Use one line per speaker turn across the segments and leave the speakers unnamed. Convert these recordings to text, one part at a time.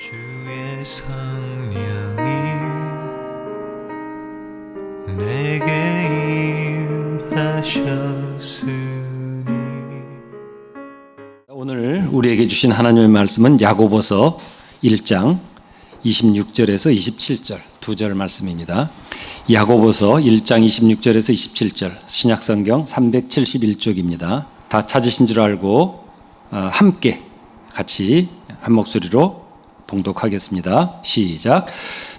주의 성령이 내게 임하셨으니.
오늘 우리에게 주신 하나님의 말씀은 야고보서 1장 26절에서 27절 두 절 말씀입니다. 야고보서 1장 26절에서 27절 신약성경 371쪽입니다. 다 찾으신 줄 알고 함께 같이 한 목소리로 봉독하겠습니다. 시작.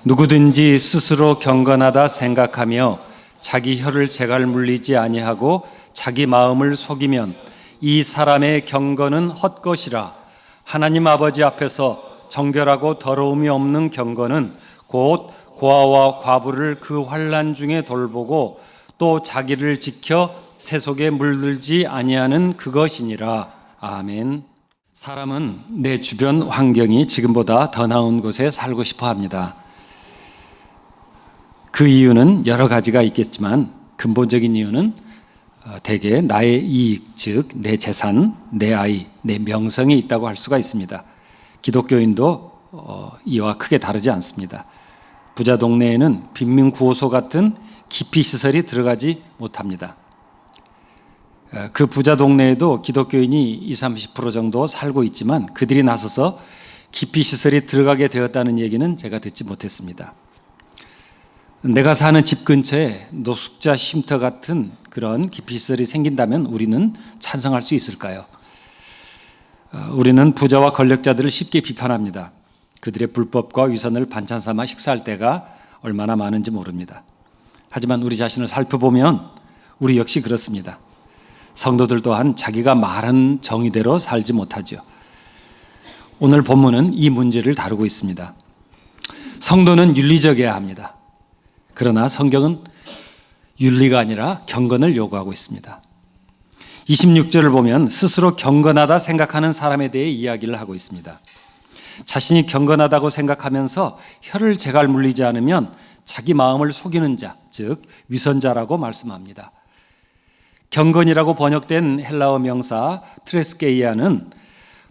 누구든지 스스로 경건하다 생각하며 자기 혀를 재갈 물리지 아니하고 자기 마음을 속이면 이 사람의 경건은 헛것이라. 하나님 아버지 앞에서 정결하고 더러움이 없는 경건은 곧 고아와 과부를 그 환난 중에 돌보고 또 자기를 지켜 세속에 물들지 아니하는 그것이니라. 아멘. 사람은 내 주변 환경이 지금보다 더 나은 곳에 살고 싶어 합니다. 그 이유는 여러 가지가 있겠지만 근본적인 이유는 대개 나의 이익, 즉 내 재산, 내 아이, 내 명성이 있다고 할 수가 있습니다. 기독교인도 이와 크게 다르지 않습니다. 부자 동네에는 빈민구호소 같은 기피시설이 들어가지 못합니다. 그 부자 동네에도 기독교인이 20, 30% 정도 살고 있지만 그들이 나서서 기피시설이 들어가게 되었다는 얘기는 제가 듣지 못했습니다. 내가 사는 집 근처에 노숙자 쉼터 같은 그런 기피시설이 생긴다면 우리는 찬성할 수 있을까요? 우리는 부자와 권력자들을 쉽게 비판합니다. 그들의 불법과 위선을 반찬 삼아 식사할 때가 얼마나 많은지 모릅니다. 하지만 우리 자신을 살펴보면 우리 역시 그렇습니다. 성도들 또한 자기가 말한 정의대로 살지 못하죠. 오늘 본문은 이 문제를 다루고 있습니다. 성도는 윤리적이어야 합니다. 그러나 성경은 윤리가 아니라 경건을 요구하고 있습니다. 26절을 보면 스스로 경건하다 생각하는 사람에 대해 이야기를 하고 있습니다. 자신이 경건하다고 생각하면서 혀를 재갈 물리지 않으면 자기 마음을 속이는 자, 즉 위선자라고 말씀합니다. 경건이라고 번역된 헬라어 명사 트레스게이아는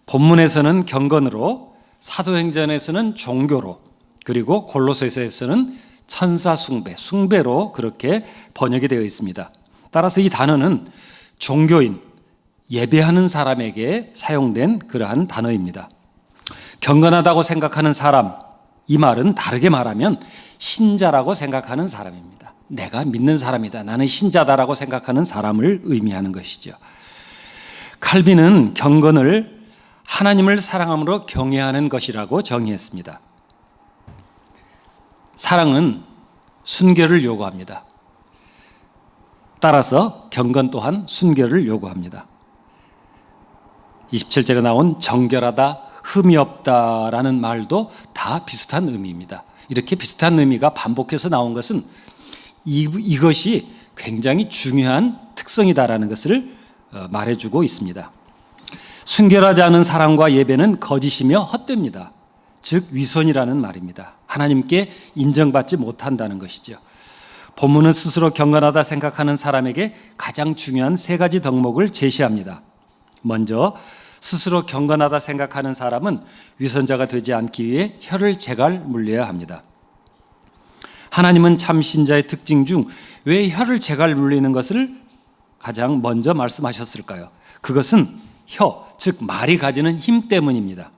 본문에서는 경건으로, 사도행전에서는 종교로, 그리고 골로새서에서는 천사 숭배, 숭배로 그렇게 번역이 되어 있습니다. 따라서 이 단어는 종교인, 예배하는 사람에게 사용된 그러한 단어입니다. 경건하다고 생각하는 사람, 이 말은 다르게 말하면 신자라고 생각하는 사람입니다. 내가 믿는 사람이다, 나는 신자다라고 생각하는 사람을 의미하는 것이죠. 칼빈은 경건을 하나님을 사랑함으로 경외하는 것이라고 정의했습니다. 사랑은 순결을 요구합니다. 따라서 경건 또한 순결을 요구합니다. 27절에 나온 정결하다, 흠이 없다라는 말도 다 비슷한 의미입니다. 이렇게 비슷한 의미가 반복해서 나온 것은 이것이 굉장히 중요한 특성이다라는 것을 말해주고 있습니다. 순결하지 않은 사랑과 예배는 거짓이며 헛됩니다. 즉 위선이라는 말입니다. 하나님께 인정받지 못한다는 것이죠. 본문은 스스로 경건하다 생각하는 사람에게 가장 중요한 세 가지 덕목을 제시합니다. 먼저 스스로 경건하다 생각하는 사람은 위선자가 되지 않기 위해 혀를 재갈 물려야 합니다. 하나님은 참 신자의 특징 중 왜 혀를 재갈 물리는 것을 가장 먼저 말씀하셨을까요? 그것은 혀, 즉 말이 가지는 힘 때문입니다.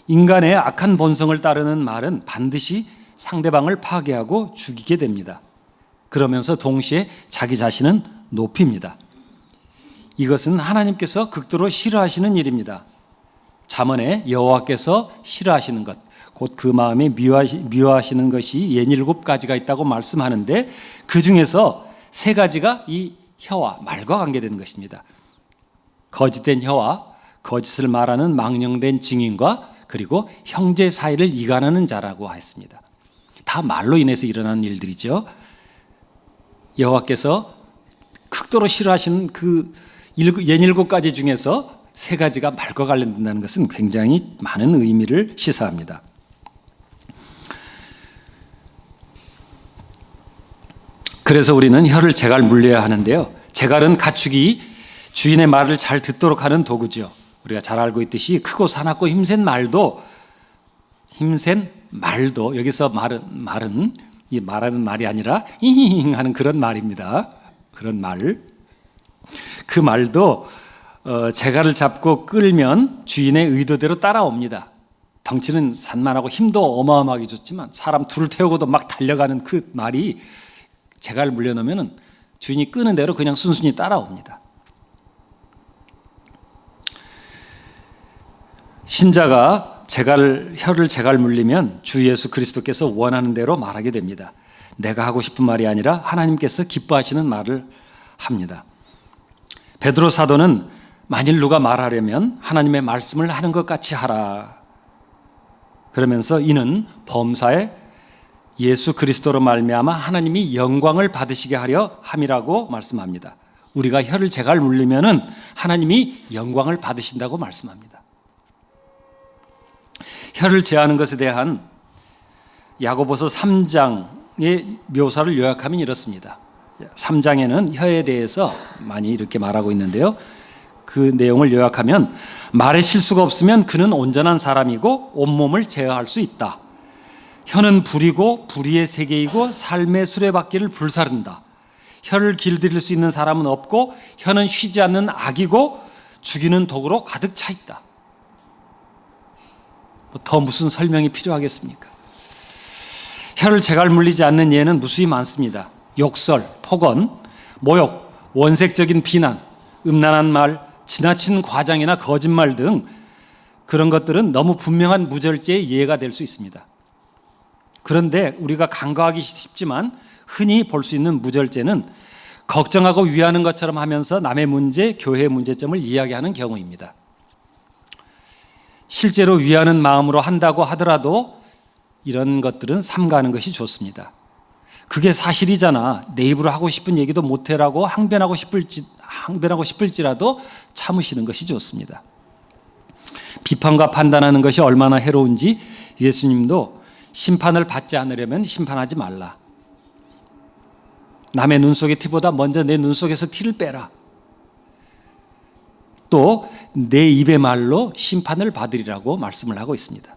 인간의 악한 본성을 따르는 말은 반드시 상대방을 파괴하고 죽이게 됩니다. 그러면서 동시에 자기 자신은 높입니다. 이것은 하나님께서 극도로 싫어하시는 일입니다. 잠언에 여호와께서 싫어하시는 것, 곧 그 마음에 미워하시는 것이 67가지가 있다고 말씀하는데 그 중에서 3가지가 이 혀와 말과 관계되는 것입니다. 거짓된 혀와 거짓을 말하는 망령된 증인과 그리고 형제 사이를 이간하는 자라고 했습니다. 다 말로 인해서 일어나는 일들이죠. 여호와께서 극도로 싫어하시는 그 67가지 중에서 3가지가 말과 관련된다는 것은 굉장히 많은 의미를 시사합니다. 그래서 우리는 혀를 재갈 물려야 하는데요. 재갈은 가축이 주인의 말을 잘 듣도록 하는 도구죠. 우리가 잘 알고 있듯이 크고 사납고 힘센 말도 힘센 말도, 여기서 말은 이 말하는 말이 아니라 잉 하는 그런 말입니다. 그런 말. 그 말도 재갈을 잡고 끌면 주인의 의도대로 따라옵니다. 덩치는 산만하고 힘도 어마어마하게 좋지만 사람 둘을 태우고도 막 달려가는 그 말이 재갈을 물려놓으면 주인이 끄는 대로 그냥 순순히 따라옵니다. 신자가 혀를 재갈 물리면 주 예수 그리스도께서 원하는 대로 말하게 됩니다. 내가 하고 싶은 말이 아니라 하나님께서 기뻐하시는 말을 합니다. 베드로 사도는 만일 누가 말하려면 하나님의 말씀을 하는 것 같이 하라. 그러면서 이는 범사에 예수 그리스도로 말미암아 하나님이 영광을 받으시게 하려 함이라고 말씀합니다. 우리가 혀를 재갈 물리면은 하나님이 영광을 받으신다고 말씀합니다. 혀를 제하는 것에 대한 야고보서 3장의 묘사를 요약하면 이렇습니다. 3장에는 혀에 대해서 많이 이렇게 말하고 있는데요. 그 내용을 요약하면 말에 실수가 없으면 그는 온전한 사람이고 온몸을 제어할 수 있다. 혀는 불이고 불의의 세계이고 삶의 수레바퀴를 불사른다. 혀를 길들일 수 있는 사람은 없고 혀는 쉬지 않는 악이고 죽이는 독으로 가득 차 있다. 더 무슨 설명이 필요하겠습니까? 혀를 재갈 물리지 않는 예는 무수히 많습니다. 욕설, 폭언, 모욕, 원색적인 비난, 음란한 말, 지나친 과장이나 거짓말 등 그런 것들은 너무 분명한 무절제의 예가 될 수 있습니다. 그런데 우리가 간과하기 쉽지만 흔히 볼 수 있는 무절제는 걱정하고 위하는 것처럼 하면서 남의 문제, 교회의 문제점을 이야기하는 경우입니다. 실제로 위하는 마음으로 한다고 하더라도 이런 것들은 삼가하는 것이 좋습니다. 그게 사실이잖아. 내 입으로 하고 싶은 얘기도 못해라고 항변하고 싶을지라도 참으시는 것이 좋습니다. 비판과 판단하는 것이 얼마나 해로운지 예수님도 심판을 받지 않으려면 심판하지 말라. 남의 눈 속의 티보다 먼저 내 눈 속에서 티를 빼라. 또 내 입의 말로 심판을 받으리라고 말씀을 하고 있습니다.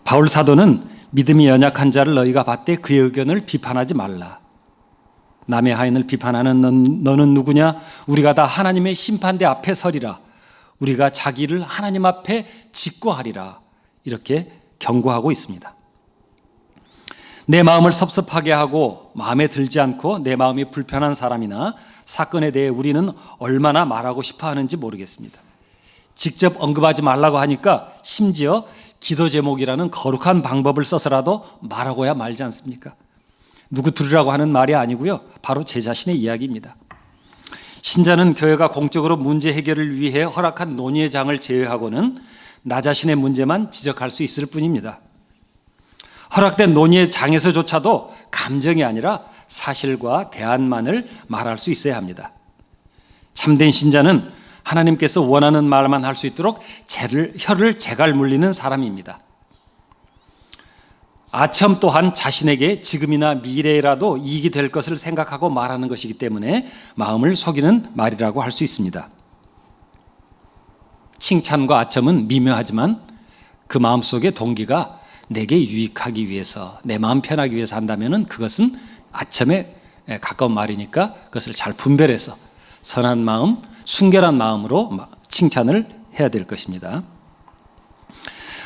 바울 사도는 믿음이 연약한 자를 너희가 받되 그의 의견을 비판하지 말라. 남의 하인을 비판하는 너는 누구냐? 우리가 다 하나님의 심판대 앞에 서리라. 우리가 자기를 하나님 앞에 직고하리라. 이렇게 경고하고 있습니다. 내 마음을 섭섭하게 하고 마음에 들지 않고 내 마음이 불편한 사람이나 사건에 대해 우리는 얼마나 말하고 싶어 하는지 모르겠습니다. 직접 언급하지 말라고 하니까 심지어 기도 제목이라는 거룩한 방법을 써서라도 말하고야 말지 않습니까? 누구 들으라고 하는 말이 아니고요. 바로 제 자신의 이야기입니다. 신자는 교회가 공적으로 문제 해결을 위해 허락한 논의의 장을 제외하고는 나 자신의 문제만 지적할 수 있을 뿐입니다. 허락된 논의의 장에서조차도 감정이 아니라 사실과 대안만을 말할 수 있어야 합니다. 참된 신자는 하나님께서 원하는 말만 할 수 있도록 혀를 재갈 물리는 사람입니다. 아첨 또한 자신에게 지금이나 미래라도 이익이 될 것을 생각하고 말하는 것이기 때문에 마음을 속이는 말이라고 할 수 있습니다. 칭찬과 아첨은 미묘하지만 그 마음속의 동기가 내게 유익하기 위해서, 내 마음 편하기 위해서 한다면 그것은 아첨에 가까운 말이니까 그것을 잘 분별해서 선한 마음, 순결한 마음으로 칭찬을 해야 될 것입니다.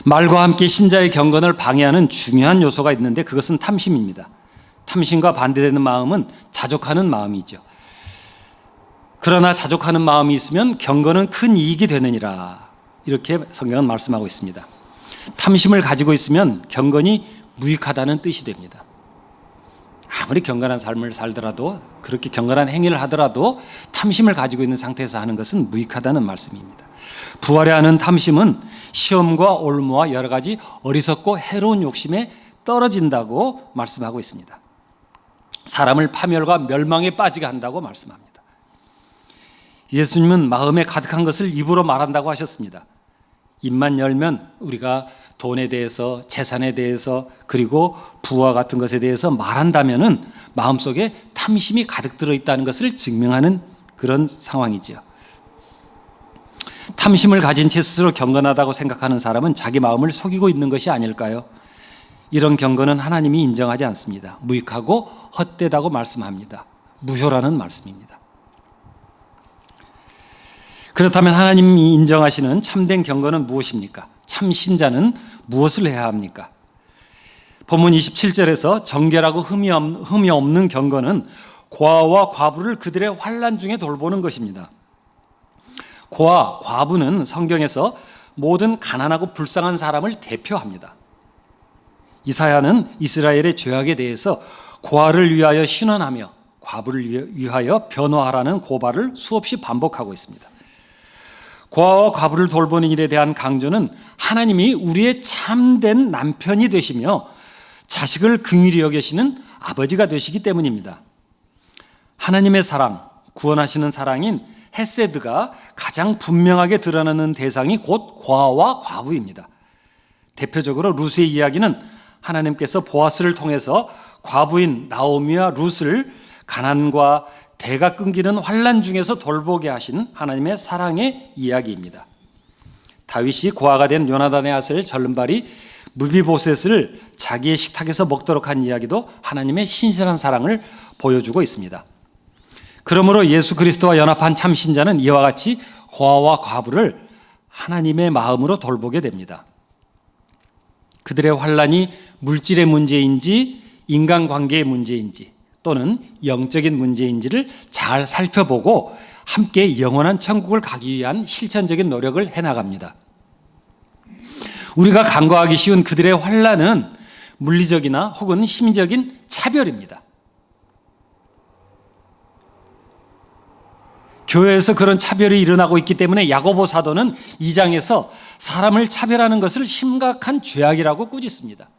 말과 함께 신자의 경건을 방해하는 중요한 요소가 있는데 그것은 탐심입니다. 탐심과 반대되는 마음은 자족하는 마음이죠. 그러나 자족하는 마음이 있으면 경건은 큰 이익이 되느니라. 이렇게 성경은 말씀하고 있습니다. 탐심을 가지고 있으면 경건이 무익하다는 뜻이 됩니다. 아무리 경건한 삶을 살더라도, 그렇게 경건한 행위를 하더라도 탐심을 가지고 있는 상태에서 하는 것은 무익하다는 말씀입니다. 부활해야 하는 탐심은 시험과 올무와 여러 가지 어리석고 해로운 욕심에 떨어진다고 말씀하고 있습니다. 사람을 파멸과 멸망에 빠지게 한다고 말씀합니다. 예수님은 마음에 가득한 것을 입으로 말한다고 하셨습니다. 입만 열면 우리가 돈에 대해서, 재산에 대해서, 그리고 부와 같은 것에 대해서 말한다면은 마음속에 탐심이 가득 들어있다는 것을 증명하는 그런 상황이죠. 탐심을 가진 채 스스로 경건하다고 생각하는 사람은 자기 마음을 속이고 있는 것이 아닐까요? 이런 경건은 하나님이 인정하지 않습니다. 무익하고 헛되다고 말씀합니다. 무효라는 말씀입니다. 그렇다면 하나님이 인정하시는 참된 경건은 무엇입니까? 참 신자는 무엇을 해야 합니까? 본문 27절에서 정결하고 흠이 없는 경건은 고아와 과부를 그들의 환난 중에 돌보는 것입니다. 고아, 과부는 성경에서 모든 가난하고 불쌍한 사람을 대표합니다. 이사야는 이스라엘의 죄악에 대해서 고아를 위하여 신원하며 과부를 위하여 변호하라는 고발을 수없이 반복하고 있습니다. 고아와 과부를 돌보는 일에 대한 강조는 하나님이 우리의 참된 남편이 되시며 자식을 긍휼히 여기시는 아버지가 되시기 때문입니다. 하나님의 사랑, 구원하시는 사랑인 헤세드가 가장 분명하게 드러나는 대상이 곧 고아와 과부입니다. 대표적으로 룻의 이야기는 하나님께서 보아스를 통해서 과부인 나오미와 룻을 가난과 대가 끊기는 환난 중에서 돌보게 하신 하나님의 사랑의 이야기입니다. 다윗이 고아가 된 요나단의 아들 절름발이 무비보셋을 자기의 식탁에서 먹도록 한 이야기도 하나님의 신실한 사랑을 보여주고 있습니다. 그러므로 예수 그리스도와 연합한 참 신자는 이와 같이 고아와 과부를 하나님의 마음으로 돌보게 됩니다. 그들의 환난이 물질의 문제인지 인간관계의 문제인지 또는 영적인 문제인지를 잘 살펴보고 함께 영원한 천국을 가기 위한 실천적인 노력을 해나갑니다. 우리가 간과하기 쉬운 그들의 환난은 물리적이나 혹은 심리적인 차별입니다. 교회에서 그런 차별이 일어나고 있기 때문에 야고보 사도는 2장에서 사람을 차별하는 것을 심각한 죄악이라고 꾸짖습니다.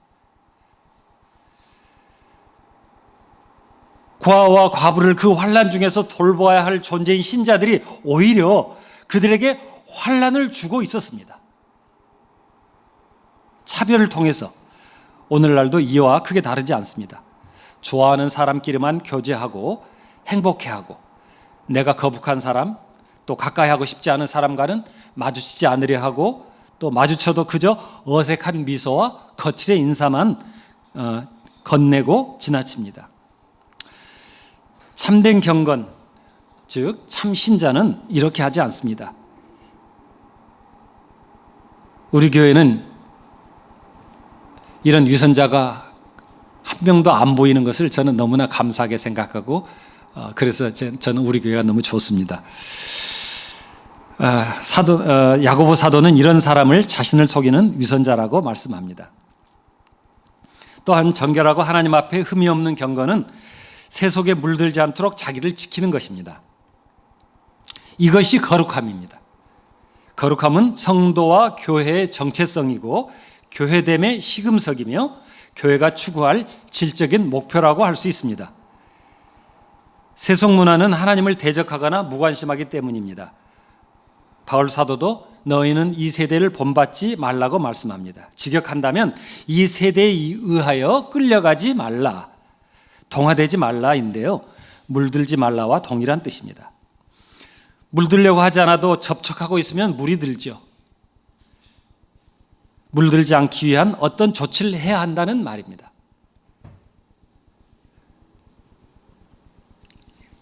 고아와 과부를 그 환난 중에서 돌보아야 할 존재인 신자들이 오히려 그들에게 환난을 주고 있었습니다. 차별을 통해서 오늘날도 이와 크게 다르지 않습니다. 좋아하는 사람끼리만 교제하고 행복해하고 내가 거북한 사람, 또 가까이 하고 싶지 않은 사람과는 마주치지 않으려 하고 또 마주쳐도 그저 어색한 미소와 거칠의 인사만 건네고 지나칩니다. 참된 경건, 즉 참 신자는 이렇게 하지 않습니다. 우리 교회는 이런 위선자가 한 명도 안 보이는 것을 저는 너무나 감사하게 생각하고 그래서 저는 우리 교회가 너무 좋습니다. 야고보 사도는 이런 사람을 자신을 속이는 위선자라고 말씀합니다. 또한 정결하고 하나님 앞에 흠이 없는 경건은 세속에 물들지 않도록 자기를 지키는 것입니다. 이것이 거룩함입니다. 거룩함은 성도와 교회의 정체성이고 교회됨의 시금석이며 교회가 추구할 질적인 목표라고 할 수 있습니다. 세속 문화는 하나님을 대적하거나 무관심하기 때문입니다. 바울 사도도 너희는 이 세대를 본받지 말라고 말씀합니다. 직역한다면 이 세대에 의하여 끌려가지 말라, 동화되지 말라인데요. 물들지 말라와 동일한 뜻입니다. 물들려고 하지 않아도 접촉하고 있으면 물이 들죠. 물들지 않기 위한 어떤 조치를 해야 한다는 말입니다.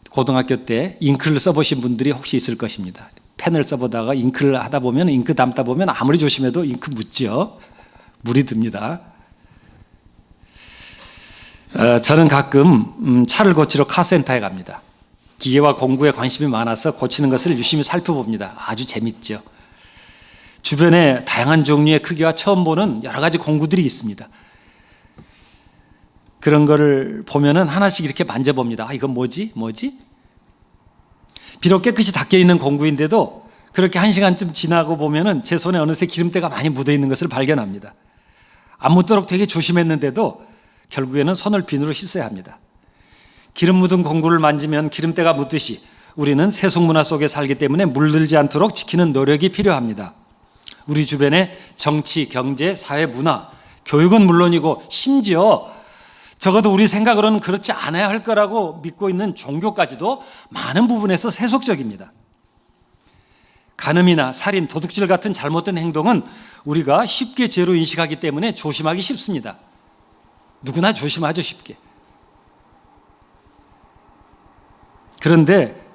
고등학교 때 잉크를 써보신 분들이 혹시 있을 것입니다. 펜을 써보다가 잉크를 하다 보면 잉크 담다 보면 아무리 조심해도 잉크 묻죠. 물이 듭니다. 저는 가끔 차를 고치러 카센터에 갑니다. 기계와 공구에 관심이 많아서 고치는 것을 유심히 살펴봅니다. 아주 재밌죠. 주변에 다양한 종류의 크기와 처음 보는 여러 가지 공구들이 있습니다. 그런 거를 보면은 하나씩 이렇게 만져봅니다. 이건 뭐지? 비록 깨끗이 닦여 있는 공구인데도 그렇게 1시간쯤 지나고 보면은 제 손에 어느새 기름때가 많이 묻어 있는 것을 발견합니다. 안 묻도록 되게 조심했는데도 결국에는 손을 비누로 씻어야 합니다. 기름 묻은 공구를 만지면 기름때가 묻듯이 우리는 세속 문화 속에 살기 때문에 물들지 않도록 지키는 노력이 필요합니다. 우리 주변의 정치, 경제, 사회, 문화, 교육은 물론이고 심지어 적어도 우리 생각으로는 그렇지 않아야 할 거라고 믿고 있는 종교까지도 많은 부분에서 세속적입니다. 간음이나 살인, 도둑질 같은 잘못된 행동은 우리가 쉽게 죄로 인식하기 때문에 조심하기 쉽습니다. 누구나 조심하죠, 쉽게. 그런데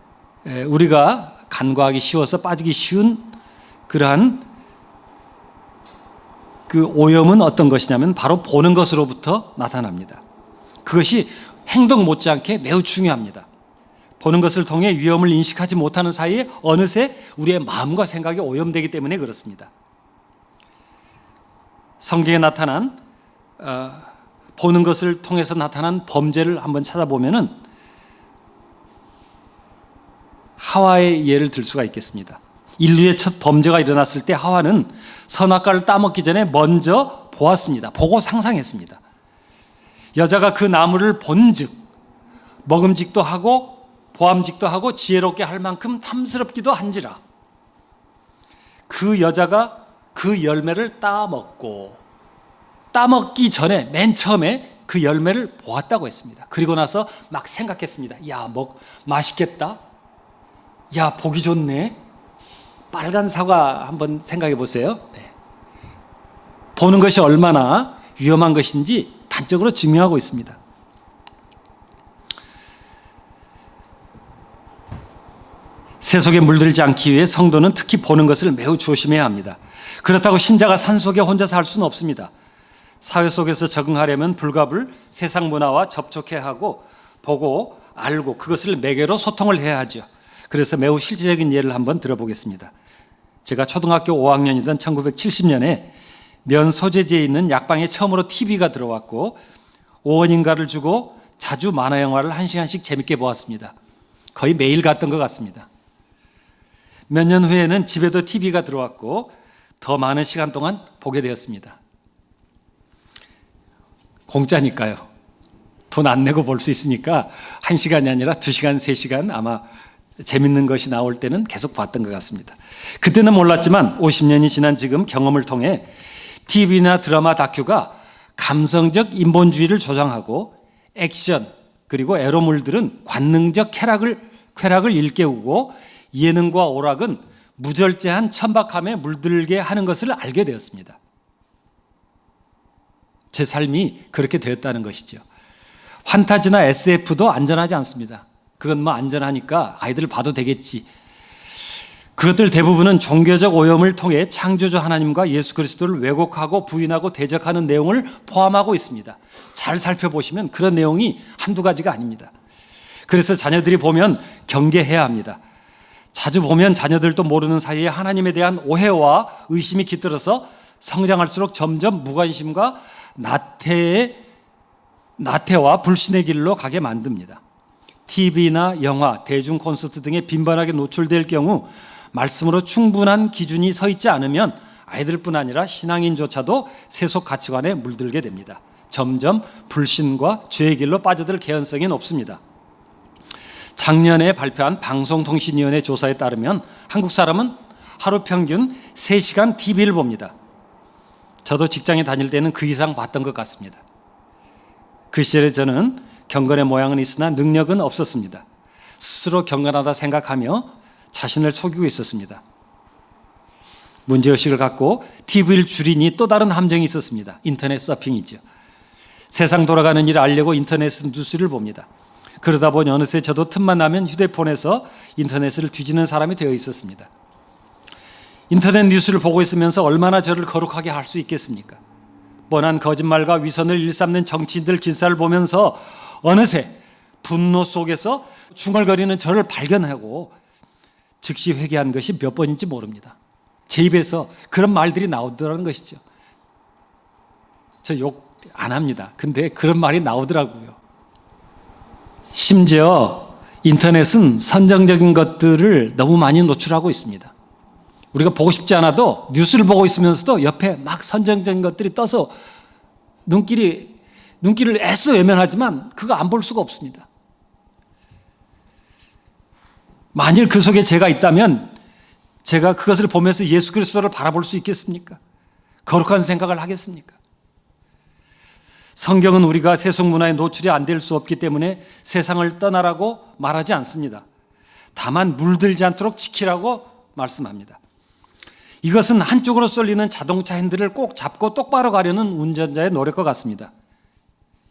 우리가 간과하기 쉬워서 빠지기 쉬운 그러한 그 오염은 어떤 것이냐면 바로 보는 것으로부터 나타납니다. 그것이 행동 못지않게 매우 중요합니다. 보는 것을 통해 위험을 인식하지 못하는 사이에 어느새 우리의 마음과 생각이 오염되기 때문에 그렇습니다. 성경에 나타난 보는 것을 통해서 나타난 범죄를 한번 찾아보면은 하와의 예를 들 수가 있겠습니다. 인류의 첫 범죄가 일어났을 때 하와는 선악과를 따먹기 전에 먼저 보았습니다. 보고 상상했습니다. 여자가 그 나무를 본즉 먹음직도 하고 보암직도 하고 지혜롭게 할 만큼 탐스럽기도 한지라. 그 여자가 그 열매를 따먹기 전에 맨 처음에 그 열매를 보았다고 했습니다. 그리고 나서 막 생각했습니다. 야, 맛있겠다. 야, 보기 좋네. 빨간 사과 한번 생각해 보세요. 네. 보는 것이 얼마나 위험한 것인지 단적으로 증명하고 있습니다. 세속에 물들지 않기 위해 성도는 특히 보는 것을 매우 조심해야 합니다. 그렇다고 신자가 산속에 혼자 살 수는 없습니다. 사회 속에서 적응하려면 불가불 세상 문화와 접촉해야 하고 보고 알고 그것을 매개로 소통을 해야 하죠. 그래서 매우 실질적인 예를 한번 들어보겠습니다. 제가 초등학교 5학년이던 1970년에 면 소재지에 있는 약방에 처음으로 TV가 들어왔고 5원인가를 주고 자주 만화 영화를 1시간씩 재밌게 보았습니다. 거의 매일 갔던 것 같습니다. 몇 년 후에는 집에도 TV가 들어왔고 더 많은 시간 동안 보게 되었습니다. 공짜니까요. 돈 안 내고 볼 수 있으니까 1시간이 아니라 2시간, 3시간 아마 재밌는 것이 나올 때는 계속 봤던 것 같습니다. 그때는 몰랐지만 50년이 지난 지금 경험을 통해 TV나 드라마 다큐가 감성적 인본주의를 조장하고 액션 그리고 에로물들은 관능적 쾌락을 일깨우고 예능과 오락은 무절제한 천박함에 물들게 하는 것을 알게 되었습니다. 제 삶이 그렇게 되었다는 것이죠. 환타지나 SF도 안전하지 않습니다. 그건 안전하니까 아이들 봐도 되겠지. 그것들 대부분은 종교적 오염을 통해 창조주 하나님과 예수 그리스도를 왜곡하고 부인하고 대적하는 내용을 포함하고 있습니다. 잘 살펴보시면 그런 내용이 한두 가지가 아닙니다. 그래서 자녀들이 보면 경계해야 합니다. 자주 보면 자녀들도 모르는 사이에 하나님에 대한 오해와 의심이 깃들어서 성장할수록 점점 무관심과 나태와 불신의 길로 가게 만듭니다. TV나 영화, 대중 콘서트 등에 빈번하게 노출될 경우 말씀으로 충분한 기준이 서 있지 않으면 아이들뿐 아니라 신앙인조차도 세속 가치관에 물들게 됩니다. 점점 불신과 죄의 길로 빠져들 개연성이 높습니다. 작년에 발표한 방송통신위원회 조사에 따르면 한국 사람은 하루 평균 3시간 TV를 봅니다. 저도 직장에 다닐 때는 그 이상 봤던 것 같습니다. 그 시절에 저는 경건의 모양은 있으나 능력은 없었습니다. 스스로 경건하다 생각하며 자신을 속이고 있었습니다. 문제의식을 갖고 TV를 줄이니 또 다른 함정이 있었습니다. 인터넷 서핑이죠. 세상 돌아가는 일을 알려고 인터넷 뉴스를 봅니다. 그러다 보니 어느새 저도 틈만 나면 휴대폰에서 인터넷을 뒤지는 사람이 되어 있었습니다. 인터넷 뉴스를 보고 있으면서 얼마나 저를 거룩하게 할 수 있겠습니까? 뻔한 거짓말과 위선을 일삼는 정치인들 기사를 보면서 어느새 분노 속에서 중얼거리는 저를 발견하고 즉시 회개한 것이 몇 번인지 모릅니다. 제 입에서 그런 말들이 나오더라는 것이죠. 저 욕 안 합니다. 근데 그런 말이 나오더라고요. 심지어 인터넷은 선정적인 것들을 너무 많이 노출하고 있습니다. 우리가 보고 싶지 않아도 뉴스를 보고 있으면서도 옆에 막 선정적인 것들이 떠서 눈길을 애써 외면하지만 그거 안 볼 수가 없습니다. 만일 그 속에 제가 있다면 제가 그것을 보면서 예수 그리스도를 바라볼 수 있겠습니까? 거룩한 생각을 하겠습니까? 성경은 우리가 세속 문화에 노출이 안 될 수 없기 때문에 세상을 떠나라고 말하지 않습니다. 다만 물들지 않도록 지키라고 말씀합니다. 이것은 한쪽으로 쏠리는 자동차 핸들을 꼭 잡고 똑바로 가려는 운전자의 노력과 같습니다.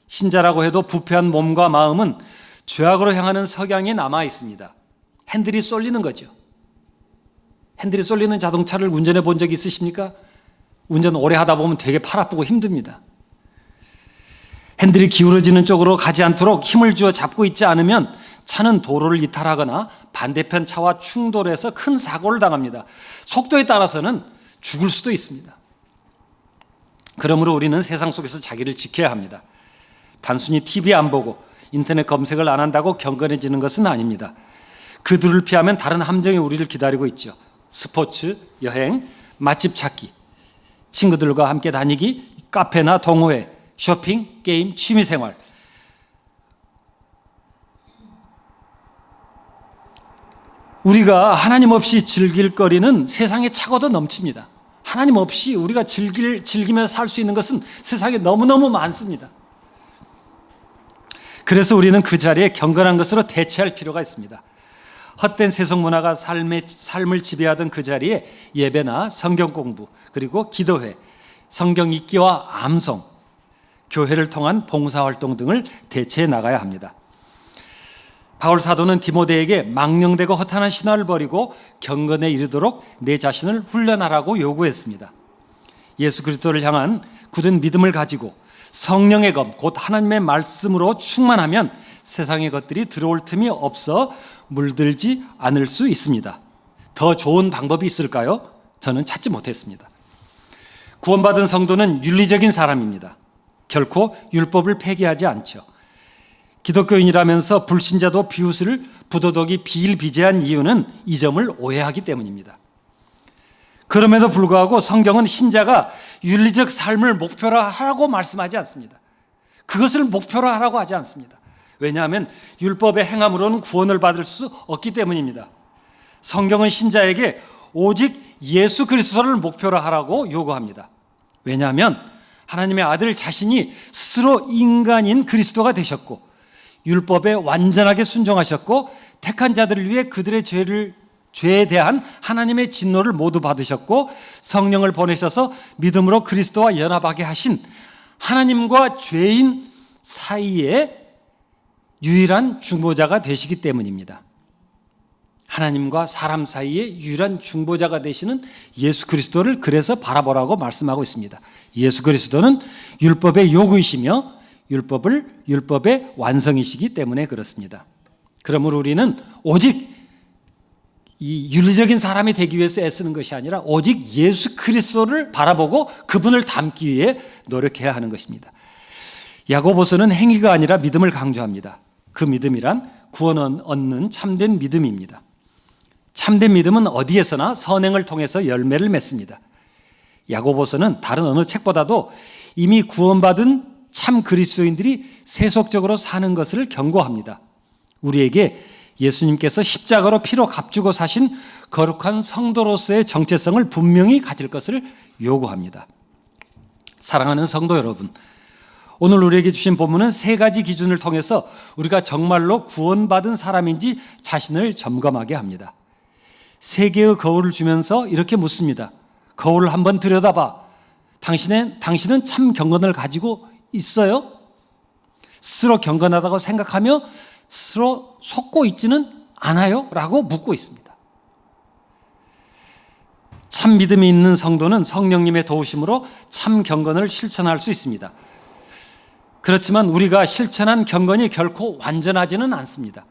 신자라고 해도 부패한 몸과 마음은 죄악으로 향하는 석양이 남아 있습니다. 핸들이 쏠리는 거죠. 핸들이 쏠리는 자동차를 운전해 본 적 있으십니까? 운전 오래 하다 보면 되게 팔 아프고 힘듭니다. 핸들이 기울어지는 쪽으로 가지 않도록 힘을 주어 잡고 있지 않으면 차는 도로를 이탈하거나 반대편 차와 충돌해서 큰 사고를 당합니다. 속도에 따라서는 죽을 수도 있습니다. 그러므로 우리는 세상 속에서 자기를 지켜야 합니다. 단순히 TV 안 보고 인터넷 검색을 안 한다고 경건해지는 것은 아닙니다. 그 둘을 피하면 다른 함정이 우리를 기다리고 있죠. 스포츠, 여행, 맛집 찾기, 친구들과 함께 다니기, 카페나 동호회, 쇼핑, 게임, 취미생활. 우리가 하나님 없이 즐길 거리는 세상에 차고도 넘칩니다. 하나님 없이 우리가 즐기면서 살 수 있는 것은 세상에 너무너무 많습니다. 그래서 우리는 그 자리에 경건한 것으로 대체할 필요가 있습니다. 헛된 세속 문화가 삶을 지배하던 그 자리에 예배나 성경 공부, 그리고 기도회, 성경 읽기와 암송, 교회를 통한 봉사활동 등을 대체해 나가야 합니다. 바울 사도는 디모데에게 망령되고 허탄한 신화를 버리고 경건에 이르도록 내 자신을 훈련하라고 요구했습니다. 예수 그리스도를 향한 굳은 믿음을 가지고 성령의 검, 곧 하나님의 말씀으로 충만하면 세상의 것들이 들어올 틈이 없어 물들지 않을 수 있습니다. 더 좋은 방법이 있을까요? 저는 찾지 못했습니다. 구원받은 성도는 윤리적인 사람입니다. 결코 율법을 폐기하지 않죠. 기독교인이라면서 불신자도 비웃을 부도덕이 비일비재한 이유는 이 점을 오해하기 때문입니다. 그럼에도 불구하고 성경은 신자가 윤리적 삶을 목표로 하라고 말씀하지 않습니다. 그것을 목표로 하라고 하지 않습니다. 왜냐하면 율법의 행함으로는 구원을 받을 수 없기 때문입니다. 성경은 신자에게 오직 예수 그리스도를 목표로 하라고 요구합니다. 왜냐하면 하나님의 아들 자신이 스스로 인간인 그리스도가 되셨고 율법에 완전하게 순종하셨고 택한 자들을 위해 그들의 죄에 대한 하나님의 진노를 모두 받으셨고 성령을 보내셔서 믿음으로 그리스도와 연합하게 하신 하나님과 죄인 사이에 유일한 중보자가 되시기 때문입니다. 하나님과 사람 사이에 유일한 중보자가 되시는 예수 그리스도를 그래서 바라보라고 말씀하고 있습니다. 예수 그리스도는 율법의 요구이시며 율법의 완성이시기 때문에 그렇습니다. 그러므로 우리는 오직 이 윤리적인 사람이 되기 위해서 애쓰는 것이 아니라 오직 예수 그리스도를 바라보고 그분을 닮기 위해 노력해야 하는 것입니다. 야고보서는 행위가 아니라 믿음을 강조합니다. 그 믿음이란 구원 얻는 참된 믿음입니다. 참된 믿음은 어디에서나 선행을 통해서 열매를 맺습니다. 야고보서는 다른 어느 책보다도 이미 구원받은 참 그리스도인들이 세속적으로 사는 것을 경고합니다. 우리에게 예수님께서 십자가로 피로 값주고 사신 거룩한 성도로서의 정체성을 분명히 가질 것을 요구합니다. 사랑하는 성도 여러분, 오늘 우리에게 주신 본문은 세 가지 기준을 통해서 우리가 정말로 구원받은 사람인지 자신을 점검하게 합니다. 세 개의 거울을 주면서 이렇게 묻습니다. 거울을 한번 들여다봐. 당신은 참 경건을 가지고 있어요? 스스로 경건하다고 생각하며 스스로 속고 있지는 않아요? 라고 묻고 있습니다. 참 믿음이 있는 성도는 성령님의 도우심으로 참 경건을 실천할 수 있습니다. 그렇지만 우리가 실천한 경건이 결코 완전하지는 않습니다.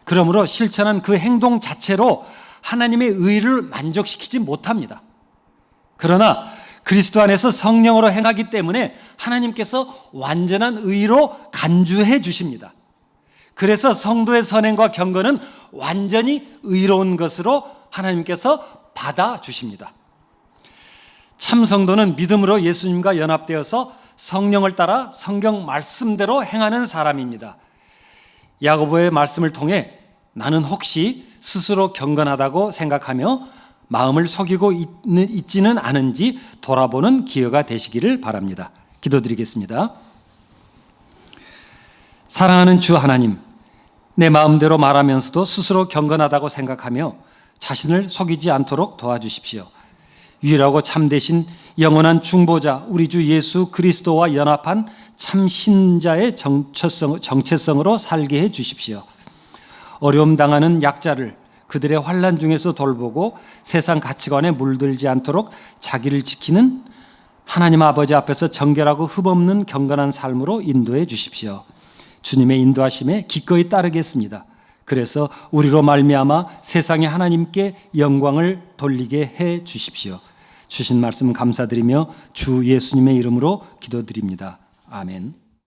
그러므로 실천한 그 행동 자체로 하나님의 의를 만족시키지 못합니다. 그러나 그리스도 안에서 성령으로 행하기 때문에 하나님께서 완전한 의로 간주해 주십니다. 그래서 성도의 선행과 경건은 완전히 의로운 것으로 하나님께서 받아주십니다. 참 성도는 믿음으로 예수님과 연합되어서 성령을 따라 성경 말씀대로 행하는 사람입니다. 야고보의 말씀을 통해 나는 혹시 스스로 경건하다고 생각하며 마음을 속이고 있지는 않은지 돌아보는 기회가 되시기를 바랍니다. 기도드리겠습니다. 사랑하는 주 하나님, 내 마음대로 말하면서도 스스로 경건하다고 생각하며 자신을 속이지 않도록 도와주십시오. 유일하고 참되신 영원한 중보자 우리 주 예수 그리스도와 연합한 참 신자의 정체성으로 살게 해 주십시오. 어려움 당하는 약자를 그들의 환난 중에서 돌보고 세상 가치관에 물들지 않도록 자기를 지키는 하나님 아버지 앞에서 정결하고 흠없는 경건한 삶으로 인도해 주십시오. 주님의 인도하심에 기꺼이 따르겠습니다. 그래서 우리로 말미암아 세상에 하나님께 영광을 돌리게 해 주십시오. 주신 말씀 감사드리며 주 예수님의 이름으로 기도드립니다. 아멘.